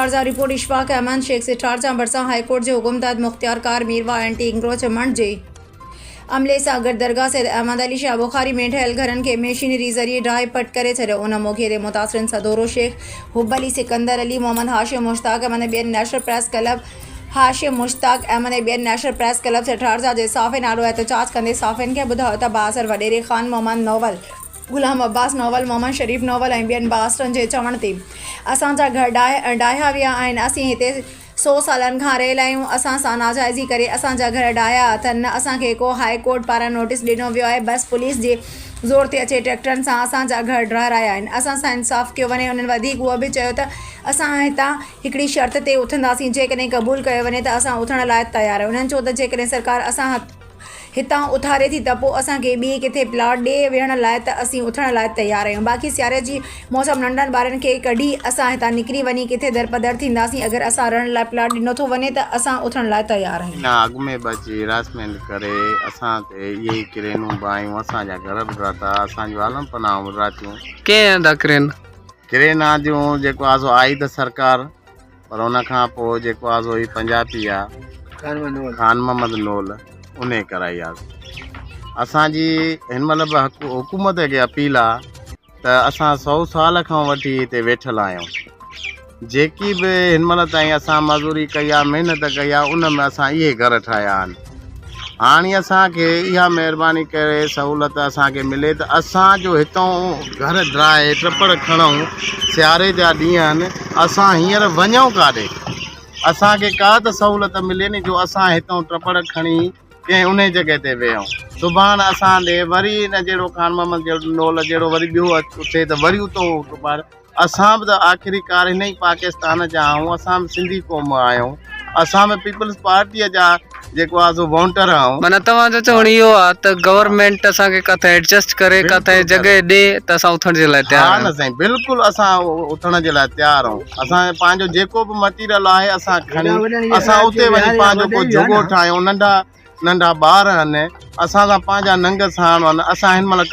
टारजा report Ishfaq Ahmad Sheikh से टारजा भरिसां high court जे हुकुम तहत मुख्तियार कार मीरवा एंटी इंक्रोचमेंट जे अमले सां गॾु दरगाह सैद अहमद अली शाह बुखारी में ठहियल घरनि खे मशीनरी ज़रिए ड्राई पट करे छॾियो। उन मौक़े ते मुतासिरन सदोरो शेख हुब अली सिकंदर अली मोहम्मद हाशिम मुश्ताक अहमद ॿियनि national press club Hashim Mushtaq Ahmed ॿियनि नेशनल प्रेस क्लब से टारजा जे साफ़े नालो एहतजाज कंदे साफ़िन खे ॿुधायो त बासर वॾेरे ख़ान मोहम्मद नोवल गुलाम अब्बास नोवल मोहम्मद शरीफ नोवल ऐं ॿियनि बासरनि जे चवण ते असांजा घर ॾाहिया विया आहिनि। असीं हिते 100 सालनि खां रहियल आहियूं। असां सां नाजाइज़ी करे असांजा घर ॾाहिया अथनि। न असांखे को हाई कोर्ट पारां नोटिस ॾिनो वियो आहे। बस पुलिस जे ज़ोर ते अचे ट्रैक्टरनि सां असांजा घर ॾाहिराया आहिनि। असां सां इंसाफ़ कयो वञे। उन्हनि वधीक उहो बि चयो त असां हितां हिकिड़ी शर्त ते उथंदासीं, जेकॾहिं क़बूल कयो वञे त असां उथण लाइ तयारु आहियूं। उन्हनि चयो त जेकॾहिं सरकार असां हितां उथारे थी त पोइ असांखे ॿी किथे प्लाट ॾे वेहण लाइ त असीं उथण लाइ तयारु आहियूं। बाक़ी सियारे जी मौसम नंढनि ॿारनि खे कढी असां हितां निकिरी वञी किथे दरपदर थींदासीं। अगरि असां रहण लाइ प्लाट ॾिनो थो वञे त असां उथण लाइ तयारु आहियूं। अॻु में बची हरासमेंट करे असां ते इहे ई क्रेनूं बायूं असांजा घर बि राता असांजूं आलम पनाहूं रातियूं कंहिं क्रेन जूं जेको आहे सो आई त सरकार, पर उन खां पोइ जेको आहे सो ही पंजाबी आहे खान मोहम्मद नोल उन कराई आहे। असांजी हिन महिल बि हुकूमत खे अपील आहे त असां 100 साल खां वठी हिते वेठल आहियूं। जेकी बि हिन महिल ताईं असां मज़दूरी कई आहे, महिनत कई आहे, उन में असां इहे घर ठाहिया आहिनि। हाणे असांखे इहा महिरबानी करे सहूलियत असांखे मिले त असांजो हितां घर ड्राए ट्रपड़ खणूं। सियारे जा ॾींहं आहिनि, असां हींअर वञूं काॾे, असांखे का त सहूलियत मिले नी जो असां हितां ट्रपड़ खणी कंहिं उन जॻह ते वेहूं। सुभाणे असां ॾे वरी इन जहिड़ो खान मोहम्मद नोल जहिड़ो वरी ॿियो थिए त वरी उतो असां बि त आख़िरकार हिन ई पाकिस्तान जा आहियूं। असां बि सिंधी क़ौम आहियूं। असां बि पीपल्स पार्टीअ जा जेको आहे सो वोटर आहियूं। माना तव्हांजो चवण इहो आहे त गवर्नमेंट असांखे किथे एडजस्ट करे किथे जॻह ॾे त असां उथण जे लाइ तयारु आहियूं। न साईं, बिल्कुलु असां उथण जे लाइ तयारु आहियूं। असां पंहिंजो जेको बि मटीरियल आहे असां खणी असां उते वञी पंहिंजो को जुगो ठाहियूं। नंढा नंढा ॿार आहिनि, असां सां पंहिंजा नंग साण आहिनि। असां हिन महिल